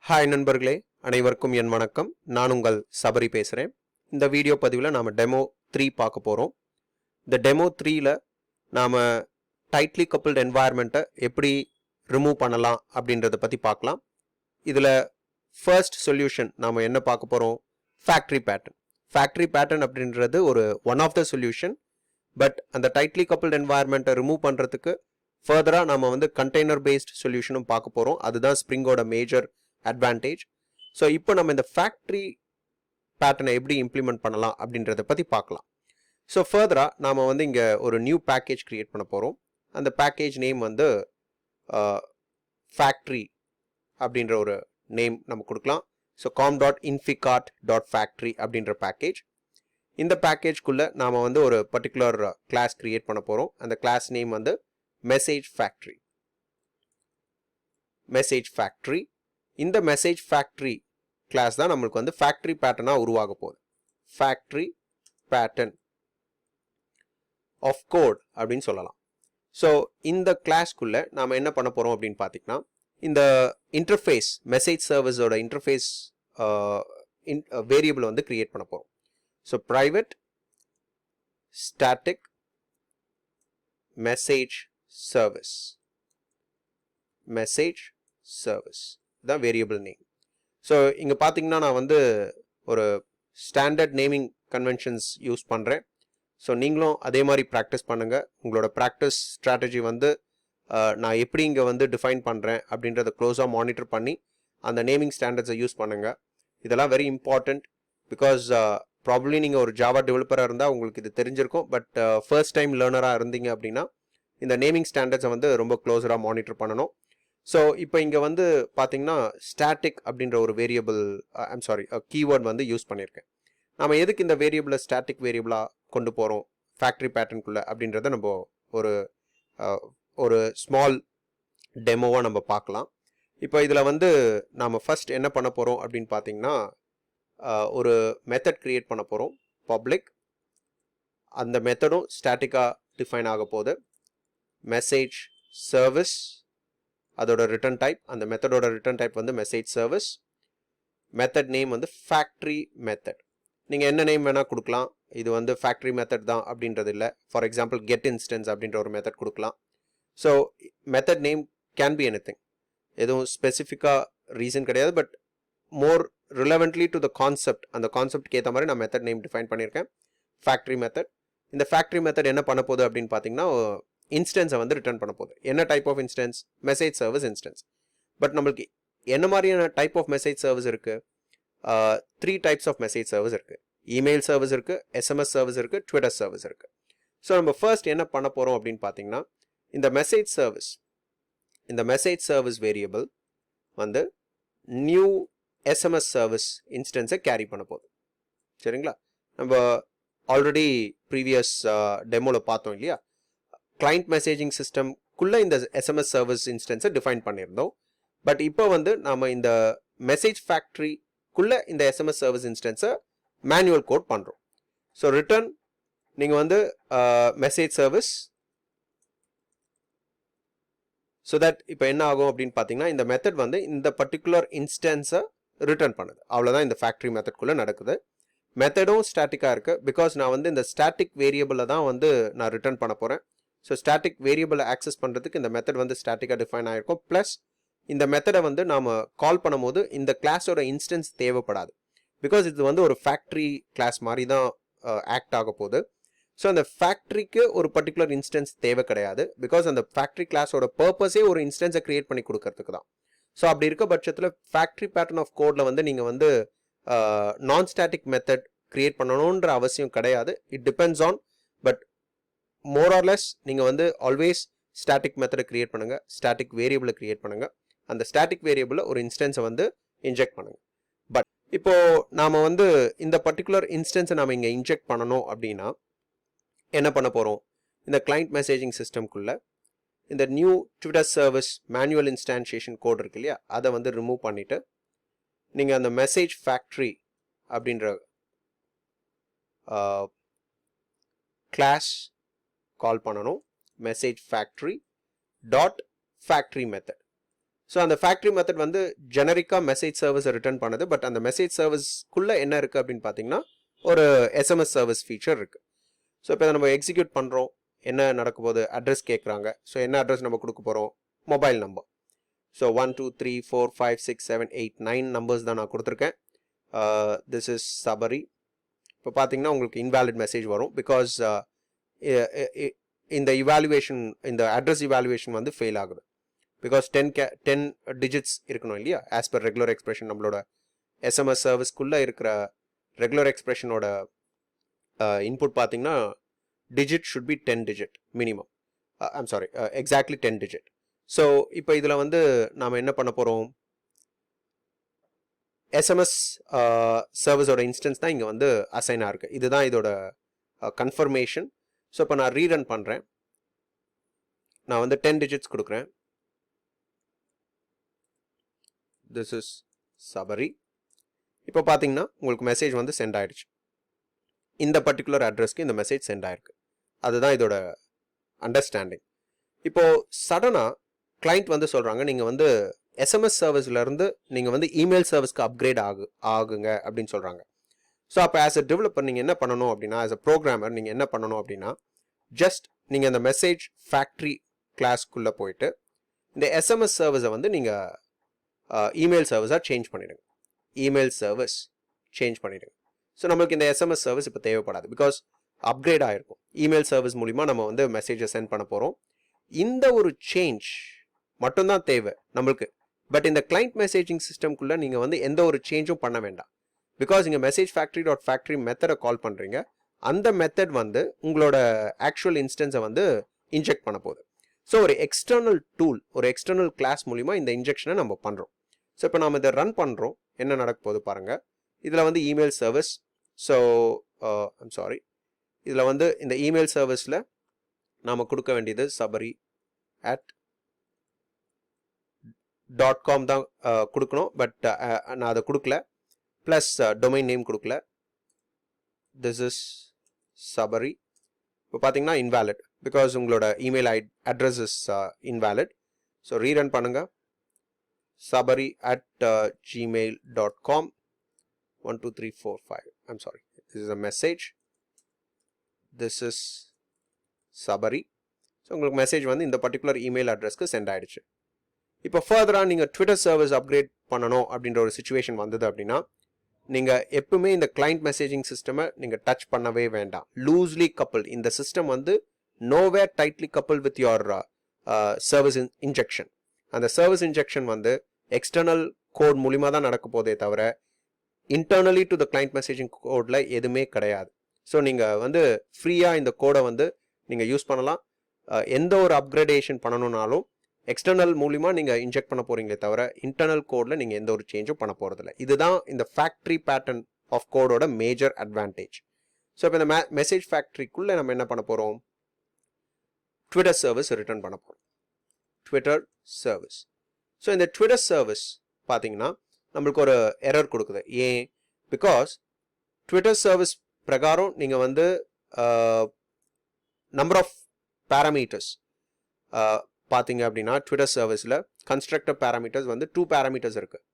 Hi நண்பர்களே, அனைவருக்கும் என் வணக்கம். நான் உங்கள் சபரி பேசுகிறேன். இந்த வீடியோ பதிவில் நாம் டெமோ 3 பார்க்க போகிறோம். இந்த டெமோ 3ல நாம் டைட்லி கப்புள்ட் என்வாயர்மெண்ட்டை எப்படி ரிமூவ் பண்ணலாம் அப்படின்றத பற்றி பார்க்கலாம். இதில் ஃபர்ஸ்ட் சொல்யூஷன் நாம் என்ன பார்க்க போகிறோம்? Factory pattern. ஃபேக்ட்ரி பேட்டர்ன் அப்படின்றது ஒரு one of the solution. But அந்த டைட்லி கப்புள்ட் என்வாயர்மெண்ட்டை ரிமூவ் பண்ணுறதுக்கு ஃபர்தராக நாம் வந்து கண்டெய்னர் பேஸ்ட் சொல்யூஷனும் பார்க்க போகிறோம். அதுதான் ஸ்ப்ரிங்கோட மேஜர் அட்வான்டேஜ். ஸோ இப்போ நம்ம இந்த ஃபேக்ட்ரி பேட்டர்னை எப்படி இம்ப்ளிமெண்ட் பண்ணலாம் அப்படின்றத பற்றி பார்க்கலாம். ஸோ ஃபர்தராக நாம் வந்து இங்கே ஒரு நியூ பேக்கேஜ் க்ரியேட் பண்ண போகிறோம். அந்த பேக்கேஜ் நேம் வந்து ஃபேக்ட்ரி அப்படின்ற ஒரு நேம் நம்ம கொடுக்கலாம். ஸோ com.inficart.factory அப்படின்ற பேக்கேஜ். இந்த பேக்கேஜ்குள்ளே நாம் வந்து ஒரு பர்டிகுலர் கிளாஸ் க்ரியேட் பண்ண போகிறோம். அந்த கிளாஸ் நேம் வந்து மெசேஜ் ஃபேக்ட்ரி. இந்த மெசேஜ் ஃபேக்ட்ரி கிளாஸ் தான் நம்மளுக்கு வந்து ஃபேக்ட்ரி பேட்டர்னாக உருவாக போகுது. ஃபேக்ட்ரி பேட்டர்ன் ஆஃப் கோட் அப்படின்னு சொல்லலாம். ஸோ இந்த கிளாஸ்க்குள்ளே நாம் என்ன பண்ண போகிறோம் அப்படின்னு பார்த்தீங்கன்னா, இந்த இன்டர்ஃபேஸ் மெசேஜ் சர்வீஸோட இன்டர்ஃபேஸ் வேரியபிள் வந்து கிரியேட் பண்ண போகிறோம். So private static message service தான் வேரியபிள் நேம். ஸோ இங்கே பார்த்தீங்கன்னா நான் வந்து ஒரு ஸ்டாண்டர்ட் நேமிங் கன்வென்ஷன்ஸ் யூஸ் பண்ணுறேன். ஸோ நீங்களும் அதே மாதிரி ப்ராக்டிஸ் பண்ணுங்கள். உங்களோட ப்ராக்டிஸ் ஸ்ட்ராட்டஜி வந்து நான் எப்படி இங்கே வந்து டிஃபைன் பண்ணுறேன் அப்படின்றத க்ளோஸாக மானிட்டர் பண்ணி அந்த நேமிங் ஸ்டாண்டர்ட்ஸை யூஸ் பண்ணுங்கள். இதெல்லாம் வெரி இம்பார்ட்டண்ட். பிகாஸ் ப்ராபப்ளி நீங்கள் ஒரு ஜாவா டெவலப்பராக இருந்தால் உங்களுக்கு இது தெரிஞ்சிருக்கும். பட் ஃபர்ஸ்ட் டைம் லேர்னராக இருந்தீங்க அப்படின்னா இந்த நேமிங் ஸ்டாண்டர்ட்ஸை வந்து ரொம்ப க்ளோஸராக மானிட்டர் பண்ணணும். ஸோ இப்போ இங்கே வந்து பார்த்தீங்கன்னா ஸ்டாட்டிக் அப்படின்ற ஒரு வேரியபிள் கீவேர்ட் வந்து யூஸ் பண்ணியிருக்கேன். நம்ம எதுக்கு இந்த வேரியபிளை ஸ்டாட்டிக் வேரியபிளாக கொண்டு போகிறோம் ஃபேக்ட்ரி பேட்டர்னுக்குள்ளே அப்படின்றத நம்ம ஒரு ஸ்மால் டெமோவாக நம்ம பார்க்கலாம். இப்போ இதில் வந்து நாம் ஃபர்ஸ்ட் என்ன பண்ண போகிறோம் அப்படின்னு பார்த்தீங்கன்னா, ஒரு மெத்தட் க்ரியேட் பண்ண போகிறோம். பப்ளிக், அந்த மெத்தடும் ஸ்டாட்டிக்காக டிஃபைன் ஆக போகுது. மெசேஜ் சர்வீஸ், அதோட ரிட்டர்ன் டைப், அந்த மெத்தடோட ரிட்டர்ன் டைப் வந்து மெசேஜ் சர்வீஸ். மெத்தட் நேம் வந்து ஃபேக்ட்ரி மெத்தட். நீங்கள் என்ன நேம் வேணால் கொடுக்கலாம். இது வந்து ஃபேக்ட்ரி மெத்தட் தான் அப்படின்றது இல்லை. ஃபார் எக்ஸாம்பிள் கெட் இன்ஸ்டன்ஸ் அப்படின்ற ஒரு மெத்தட் கொடுக்கலாம். So method name can be anything. எதுவும் ஸ்பெசிஃபிக்காக ரீசன் கிடையாது. But more relevantly to the concept, அந்த கான்செப்ட்க்கு ஏற்ற மாதிரி நான் மெத்தட் நேம் டிஃபைன் பண்ணியிருக்கேன். Factory method. இந்த ஃபேக்ட்ரி மெத்தட் என்ன பண்ண போகுது அப்படின்னு பார்த்தீங்கன்னா, இன்ஸ்டன்ஸை வந்து ரிட்டர்ன் பண்ண போகுது. என்ன type of instance? Message service instance. But நம்மளுக்கு என்ன மாதிரியான டைப் ஆஃப் மெசேஜ் சர்வீஸ் இருக்குது? 3 டைப்ஸ் ஆஃப் மெசேஜ் சர்வீஸ் இருக்குது. இமெயில் சர்வீஸ் இருக்குது, எஸ்எம்எஸ் சர்வீஸ் இருக்குது, ட்விட்டர் சர்வீஸ் இருக்குது. ஸோ நம்ம ஃபர்ஸ்ட் என்ன பண்ண போகிறோம் அப்படின்னு பார்த்தீங்கன்னா, இந்த மெசேஜ் சர்வீஸ் வேரியபிள் வந்து நியூ எஸ்எம்எஸ் சர்வீஸ் இன்ஸ்டன்ஸை கேரி பண்ண போகுது. சரிங்களா? நம்ம ஆல்ரெடி ப்ரீவியஸ் டெமோவில் பார்த்தோம் இல்லையா, கிளைண்ட் மெசேஜிங் சிஸ்டம்குள்ளே இந்த எஸ்எம்எஸ் சர்வீஸ் இன்ஸ்டன்ஸை டிஃபைன் பண்ணியிருந்தோம். பட் இப்போ வந்து நம்ம இந்த மெசேஜ் ஃபேக்ட்ரிக்குள்ளே இந்த எஸ்எம்எஸ் சர்வீஸ் இன்ஸ்டன்ஸை மேனுவல் கோட் பண்ணுறோம். ஸோ ரிட்டர்ன் நீங்கள் வந்து மெசேஜ் சர்வீஸ். ஸோ தட் இப்போ என்ன ஆகும் அப்படின்னு பார்த்தீங்கன்னா, இந்த மெத்தட் வந்து இந்த பர்டிகுலர் இன்ஸ்டன்ஸை ரிட்டர்ன் பண்ணுது. அவ்வளோதான் இந்த ஃபேக்ட்ரி மெத்தட்குள்ளே நடக்குது. மெத்தடும் ஸ்டாட்டிக்காக இருக்குது. பிகாஸ் நான் வந்து இந்த ஸ்டாட்டிக் வேரியபிளை தான் வந்து நான் ரிட்டர்ன் பண்ண போகிறேன். ஸோ ஸ்டாட்டிக் வேரியபிளை ஆக்சஸ் பண்ணுறதுக்கு இந்த மெத்தட் வந்து ஸ்டாட்டிக்காக டிஃபைன் ஆகிருக்கும். ப்ளஸ் இந்த மெத்தடை வந்து நாம் கால் பண்ணும்போது இந்த கிளாஸோட இன்ஸ்டன்ஸ் தேவைப்படாது. பிகாஸ் இது வந்து ஒரு ஃபேக்ட்ரி கிளாஸ் மாதிரி தான் ஆக்ட் ஆக போகுது. ஸோ அந்த ஃபேக்ட்ரிக்கு ஒரு பர்டிகுலர் இன்ஸ்டன்ஸ் தேவை கிடையாது. பிகாஸ் அந்த ஃபேக்ட்ரி கிளாஸோட பர்பஸே ஒரு இன்ஸ்டன்ஸை க்ரியேட் பண்ணி கொடுக்கறதுக்கு தான். ஸோ அப்படி இருக்க பட்சத்தில் ஃபேக்ட்ரி பேட்டர்ன் ஆஃப் கோடில் வந்து நீங்கள் வந்து நான் ஸ்டாட்டிக் மெத்தட் க்ரியேட் பண்ணணுன்ற அவசியம் கிடையாது. It depends on. But more or less நீங்கள் வந்து ஆல்வேஸ் ஸ்டாட்டிக் மெத்தடை க்ரியேட் பண்ணுங்கள், ஸ்டாட்டிக் வேரியபிளை க்ரியேட் பண்ணுங்கள். அந்த ஸ்டாட்டிக் வேரியபிளை ஒரு இன்ஸ்டன்ஸை வந்து இன்ஜெக்ட் பண்ணுங்கள். பட் இப்போது நாம் வந்து இந்த பர்டிகுலர் இன்ஸ்டன்ஸை நாம் இங்கே இன்ஜெக்ட் பண்ணணும் அப்படின்னா என்ன பண்ண போகிறோம்? இந்த கிளைண்ட் மெசேஜிங் சிஸ்டம்குள்ளே இந்த new Twitter service manual instantiation code இருக்கு இல்லையா, அதை வந்து ரிமூவ் பண்ணிவிட்டு நீங்கள் அந்த மெசேஜ் ஃபேக்ட்ரி அப்படின்ற கிளாஸ் கால் பண்ணணும். Message factory dot factory method. So அந்த ஃபேக்ட்ரி மெத்தட் வந்து ஜெனரிக்காக மெசேஜ் சர்வீஸை ரிட்டர்ன் பண்ணுது. பட் அந்த மெசேஜ் சர்வீஸ்க்குள்ளே என்ன இருக்குது அப்படின்னு பார்த்தீங்கன்னா ஒரு எஸ்எம்எஸ் சர்வீஸ் ஃபீச்சர் இருக்குது. ஸோ இப்போ நம்ம எக்ஸிக்யூட் பண்ணுறோம், என்ன நடக்க போகுது, அட்ரஸ் கேட்குறாங்க. ஸோ என்ன அட்ரஸ் நம்ம கொடுக்க போகிறோம், மொபைல் நம்பர். ஸோ 1 2 3 4 5 6 7 8 9 நம்பர்ஸ் தான் நான் கொடுத்துருக்கேன். This is Sabari. இப்போ பார்த்தீங்கன்னா உங்களுக்கு இன்வேலிட் மெசேஜ் வரும். பிகாஸ் இந்த இவாலுவேஷன், இந்த அட்ரஸ் இவாலுவேஷன் வந்து ஃபெயில் ஆகுது. பிகாஸ் 10 டிஜிட்ஸ் இருக்கணும் இல்லையா, ஆஸ் பர் ரெகுலர் எக்ஸ்பிரஷன். நம்மளோட எஸ்எம்எஸ் சர்வீஸ்க்குள்ளே இருக்கிற ரெகுலர் எக்ஸ்பிரஷனோட இன்புட் பார்த்தீங்கன்னா digit should be 10 digit minimum. I'm sorry, exactly 10 digit. So இப்போ இதில் வந்து நாம் என்ன பண்ண போகிறோம், எஸ்எம்எஸ் சர்வீஸோட இன்ஸ்டன்ஸ் தான் இங்கே வந்து அசைனாக இருக்குது. இதுதான் இதோட கன்ஃபர்மேஷன். ஸோ இப்போ நான் ரீரன் பண்ணுறேன். நான் வந்து 10 டிஜிட்ஸ் கொடுக்குறேன். This is Sabari. இப்போ பார்த்தீங்கன்னா உங்களுக்கு மெசேஜ் வந்து சென்ட் ஆகிடுச்சு. இந்த பர்டிகுலர் அட்ரஸ்க்கு இந்த மெசேஜ் சென்ட் ஆகிருக்கு. அதுதான் இதோட அண்டர்ஸ்டாண்டிங். இப்போது சடனாக கிளைண்ட் வந்து சொல்கிறாங்க, நீங்கள் வந்து எஸ்எம்எஸ் சர்வீஸ்லேருந்து நீங்கள் வந்து இமெயில் சர்வீஸ்க்கு அப்கிரேட் ஆகுங்க அப்படின்னு சொல்கிறாங்க. ஸோ அப்போ ஆஸ் அ டெவலப்பர் நீங்கள் என்ன பண்ணணும் அப்படின்னா, ஆஸ் அ ப்ரோக்ராமர் நீங்கள் என்ன பண்ணணும் அப்படின்னா, ஜஸ்ட் நீங்கள் அந்த மெசேஜ் ஃபேக்ட்ரி கிளாஸ்க்குள்ளே போயிட்டு இந்த எஸ்எம்எஸ் சர்வீஸை வந்து நீங்கள் இமெயில் சர்வீஸாக சேஞ்ச் பண்ணிவிடுங்க. இமெயில் சர்வீஸ் சேஞ்ச் பண்ணிவிடுங்க. ஸோ நம்மளுக்கு இந்த எஸ்எம்எஸ் சர்வீஸ் இப்போ தேவைப்படாது. பிகாஸ் அப்கிரேட் ஆகிருக்கும். இமெயில் சர்வீஸ் மூலிமா நம்ம வந்து மெசேஜை சென்ட் பண்ண போகிறோம். இந்த ஒரு சேஞ்ச் மட்டும்தான் தேவை நம்மளுக்கு. பட் இந்த கிளைண்ட் மெசேஜிங் சிஸ்டம்குள்ளே நீங்கள் வந்து எந்த ஒரு சேஞ்சும் பண்ண வேண்டாம். பிகாஸ் இங்கே மெசேஜ் ஃபேக்ட்ரி மெத்தடை கால் பண்ணுறீங்க. அந்த மெத்தட் வந்து உங்களோட ஆக்சுவல் இன்ஸ்டன்ஸை வந்து இன்ஜெக்ட் பண்ண போகுது. ஸோ ஒரு எக்ஸ்டர்னல் டூல், ஒரு எக்ஸ்டர்னல் கிளாஸ் மூலிமா இந்த இன்ஜெக்ஷனை நம்ம பண்ணுறோம். ஸோ இப்போ நம்ம இதை ரன் பண்ணுறோம், என்ன நடக்க போகுது பாருங்கள். இதில் வந்து email service. So I'm sorry, இதில் வந்து இந்த இமெயில் சர்வீஸில் நாம் கொடுக்க வேண்டியது sabari@.com தான் கொடுக்கணும். பட் நான் அதை கொடுக்கல. ப்ளஸ் டொமைன் நேம் கொடுக்கல. This is Sabari. இப்போ பார்த்தீங்கன்னா இன்வேலிட். பிகாஸ் உங்களோட email address is invalid. So rerun பண்ணுங்கள். sabari@gmail.com 1 2 3 4 5. I'm sorry, this is a message. This is Sabari. So உங்களுக்கு மெசேஜ் வந்து இந்த பர்டிகுலர் இமெயில் அட்ரஸ்க்கு சென்ட் ஆகிடுச்சு. இப்போ ஃபர்தராக நீங்கள் ட்விட்டர் சர்வீஸ் அப்கிரேட் பண்ணணும் அப்படின்ற ஒரு சுச்சுவேஷன் வந்தது அப்படின்னா, நீங்கள் எப்பவுமே இந்த கிளைண்ட் மெசேஜிங் சிஸ்டமை நீங்கள் டச் பண்ணவே வேண்டாம். Loosely couple. இந்த சிஸ்டம் வந்து nowhere tightly couple with your service injection. அந்த சர்வீஸ் இன்ஜெக்ஷன் வந்து எக்ஸ்டர்னல் கோட் மூலிமா தான் நடக்க போதே தவிர internally to the client messaging கோடில் எதுவுமே கிடையாது. ஸோ நீங்கள் வந்து ஃப்ரீயாக இந்த கோடை வந்து நீங்கள் யூஸ் பண்ணலாம். எந்த ஒரு அப்கிரேடேஷன் பண்ணணுன்னாலும் எக்ஸ்டர்னல் மூலிமா நீங்கள் இன்ஜெக்ட் பண்ண போகிறீங்களே தவிர இன்டர்னல் கோடில் நீங்கள் எந்த ஒரு சேஞ்சும் பண்ண போகிறதில்ல. இதுதான் இந்த ஃபேக்ட்ரி பேட்டர்ன் ஆஃப் கோடோட மேஜர் அட்வான்டேஜ். ஸோ இப்போ இந்த மெசேஜ் ஃபேக்ட்ரிக்குள்ளே நம்ம என்ன பண்ண போகிறோம், ட்விட்டர் சர்வீஸ் ரிட்டர்ன் பண்ண போகிறோம். Twitter service. ஸோ இந்த ட்விட்டர் சர்வீஸ் பார்த்தீங்கன்னா நம்மளுக்கு ஒரு எரர் கொடுக்குது. ஏன்? பிகாஸ் ட்விட்டர் சர்வீஸ் பிரகாரம் நீங்கள் வந்து நம்பர் ஆஃப் பேராமீட்டர்ஸ் பார்த்தீங்க அப்படின்னா, ட்விட்டர் சர்வீஸில் கன்ஸ்ட்ரக்டர் பேராமீட்டர்ஸ் வந்து 2 பேராமீட்டர்ஸ் இருக்குது.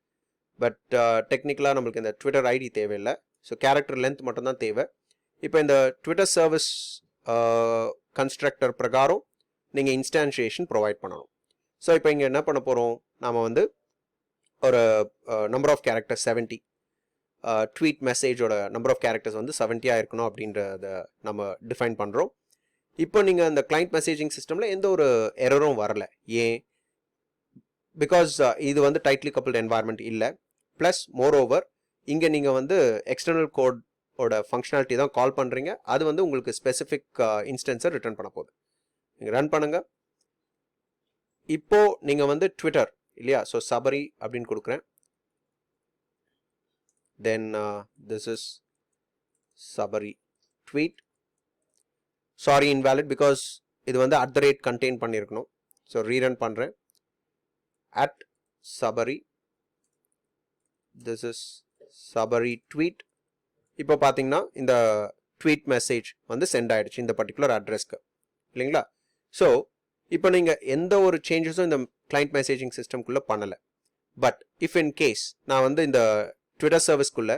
பட் டெக்னிக்கலாக நம்மளுக்கு இந்த ட்விட்டர் ஐடி தேவையில்லை. ஸோ கேரக்டர் லென்த் மட்டும்தான் தேவை. இப்போ இந்த ட்விட்டர் சர்வீஸ் கன்ஸ்ட்ரக்டர் பிரகாரம் நீங்கள் இன்ஸ்டான்ஷியேஷன் ப்ரொவைட் பண்ணணும். ஸோ இப்போ இங்கே என்ன பண்ண போகிறோம், நாம் வந்து ஒரு நம்பர் ஆஃப் கேரக்டர்ஸ் 70, ட்வீட் மெசேஜோட நம்பர் ஆஃப் கேரக்டர்ஸ் வந்து 70 இருக்கணும் அப்படின்றத நம்ம டிஃபைன் பண்ணுறோம். இப்போ நீங்கள் அந்த கிளைண்ட் மெசேஜிங் சிஸ்டமில் எந்த ஒரு எரரும் வரல. ஏன்? பிகாஸ் இது வந்து டைட்லி கப்புள்ட் என்வாயர்மெண்ட் இல்லை. ப்ளஸ் மோர் ஓவர் இங்கே நீங்கள் வந்து எக்ஸ்டர்னல் கோடோட ஃபங்க்ஷனாலிட்டி தான் கால் பண்ணுறீங்க. அது வந்து உங்களுக்கு ஸ்பெசிஃபிக் இன்ஸ்டன்ஸை ரிட்டர்ன் பண்ண போகுது. நீங்கள் ரன் பண்ணுங்கள். இப்போது நீங்கள் வந்து ட்விட்டர் இல்லையா, ஸோ சபரி அப்படின்னு கொடுக்குறேன். Then this is Sabari tweet. Sorry invalid, because இது வந்து @ கண்டெயின் பண்ணியிருக்கணும். ஸோ ரீரன் பண்ணுறேன். @sabari. This is Sabari tweet. இப்போ பார்த்தீங்கன்னா இந்த ட்வீட் மெசேஜ் வந்து சென்ட் ஆகிடுச்சு இந்த பர்டிகுலர் அட்ரஸ்க்கு இல்லைங்களா. ஸோ இப்போ நீங்கள் எந்த ஒரு சேஞ்சஸும் இந்த கிளைண்ட் மெசேஜிங் சிஸ்டம்குள்ளே பண்ணலை. பட் இஃப் இன் கேஸ் நான் வந்து இந்த ட்விட்டர் சர்வீஸ்க்குள்ளே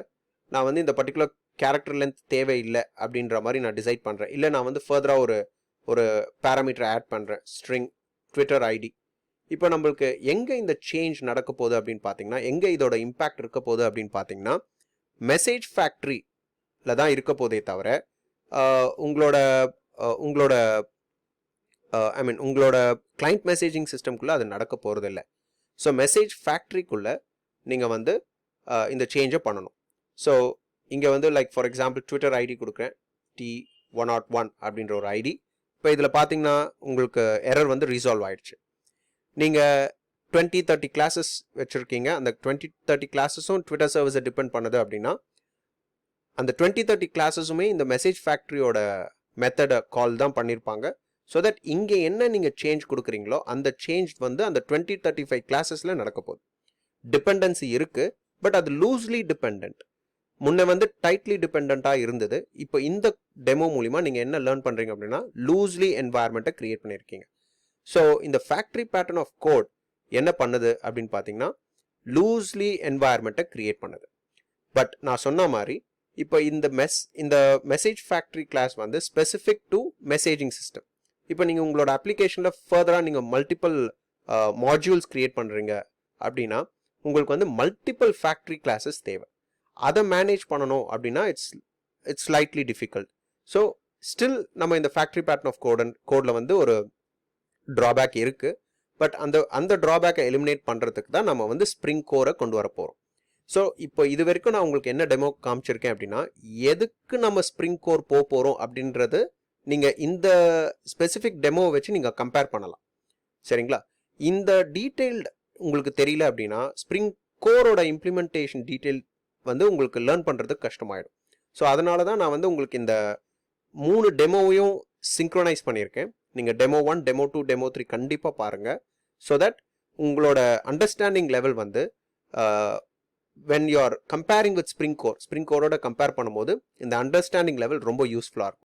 நான் வந்து இந்த பர்டிகுலர் கேரக்டர் லென்த் தேவையில்லை அப்படின்ற மாதிரி நான் டிசைட் பண்ணுறேன், இல்லை நான் வந்து ஃபர்தராக ஒரு பேராமீட்டர் ஆட் பண்ணுறேன், ஸ்ட்ரிங் ட்விட்டர் ஐடி. இப்போ நம்மளுக்கு எங்கே இந்த சேஞ்ச் நடக்க போகுது அப்படின்னு பார்த்தீங்கன்னா, எங்கே இதோட இம்பேக்ட் இருக்க போகுது அப்படின்னு பார்த்தீங்கன்னா, மெசேஜ் ஃபேக்ட்ரியில் தான் இருக்க போதே தவிர உங்களோட உங்களோட உங்களோட கிளைண்ட் மெசேஜிங் சிஸ்டம்குள்ளே அது நடக்க போகிறது இல்லை. ஸோ மெசேஜ் ஃபேக்ட்ரிக்குள்ளே நீங்கள் வந்து இந்த சேஞ்சை பண்ணணும். ஸோ இங்கே வந்து like for example Twitter ID கொடுக்குறேன், T101 அப்படின்ற ஒரு ஐடி. இப்போ இதில் பார்த்தீங்கன்னா உங்களுக்கு எரர் வந்து ரீசால்வ் ஆயிடுச்சு. நீங்கள் 20-30 கிளாஸஸ் வச்சுருக்கீங்க, அந்த 20-30 கிளாஸஸும் ட்விட்டர் சர்வீஸை டிபெண்ட் பண்ணுது அப்படின்னா அந்த 20-30 கிளாஸஸுமே இந்த மெசேஜ் ஃபேக்ட்ரியோட மெத்தடை கால் தான் பண்ணியிருப்பாங்க. ஸோ தட் இங்கே என்ன நீங்கள் சேஞ்ச் கொடுக்குறீங்களோ அந்த சேஞ்ச் வந்து அந்த 20-35 கிளாஸஸில் நடக்க போகுது. டிபெண்டன்சி இருக்குது, பட் அது லூஸ்லி டிபெண்ட். முன்ன வந்து டைட்லி டிபெண்ட்டாக இருந்தது. இப்போ இந்த டெமோ மூலிமா நீங்கள் என்ன லேர்ன் பண்ணுறீங்க அப்படின்னா லூஸ்லி என்வாயர்மெண்ட்டை க்ரியேட் பண்ணியிருக்கீங்க. ஸோ இந்த ஃபேக்ட்ரி பேட்டர்ன் ஆஃப் கோட் என்ன பண்ணுது அப்படின்னு பார்த்தீங்கன்னா லூஸ்லி என்வாயர்மெண்ட்டை க்ரியேட் பண்ணுது. பட் நான் சொன்ன மாதிரி இப்போ இந்த மெசேஜ் ஃபேக்ட்ரி கிளாஸ் வந்து ஸ்பெசிஃபிக் டு மெசேஜிங் சிஸ்டம். இப்போ நீங்கள் உங்களோட அப்ளிகேஷனில் ஃபர்தராக நீங்கள் மல்டிபிள் மாட்யூல்ஸ் க்ரியேட் பண்ணுறீங்க அப்படின்னா உங்களுக்கு வந்து மல்டிபிள் ஃபேக்ட்ரி கிளாஸஸ் தேவை. அதை மேனேஜ் பண்ணணும் அப்படின்னா it's slightly difficult. So still நம்ம இந்த ஃபேக்ட்ரி பேட்டர்ன் ஆஃப் கோடில் வந்து ஒரு ட்ராபேக் இருக்குது. பட் அந்த ட்ராபேக்கை எலிமினேட் பண்ணுறதுக்கு தான் நம்ம வந்து ஸ்ப்ரிங் கோரை கொண்டு வர போகிறோம். ஸோ இப்போ இது வரைக்கும் நான் உங்களுக்கு என்ன டெமோ காமிச்சிருக்கேன் அப்படின்னா எதுக்கு நம்ம ஸ்ப்ரிங் கோர் போகிறோம் அப்படின்றது நீங்கள் இந்த ஸ்பெசிஃபிக் டெமோவை வச்சு நீங்கள் கம்பேர் பண்ணலாம். சரிங்களா? இந்த டீட்டெயில்டு உங்களுக்கு தெரியல அப்படின்னா ஸ்ப்ரிங் கோரோட இம்ப்ளிமெண்டேஷன் டீட்டெயில் வந்து உங்களுக்கு லேர்ன் பண்ணுறதுக்கு கஷ்டமாயிடும். ஸோ அதனால தான் நான் வந்து உங்களுக்கு இந்த 3 டெமோவையும் சிங்க்ரோனைஸ் பண்ணியிருக்கேன். நீங்கள் டெமோ 1, டெமோ 2, டெமோ 3 கண்டிப்பாக பாருங்கள். ஸோ தட் உங்களோட அண்டர்ஸ்டாண்டிங் லெவல் வந்து when you are comparing with Spring கோரோட கம்பேர் பண்ணும்போது இந்த அண்டர்ஸ்டாண்டிங் லெவல் ரொம்ப யூஸ்ஃபுல்லாக இருக்கும்.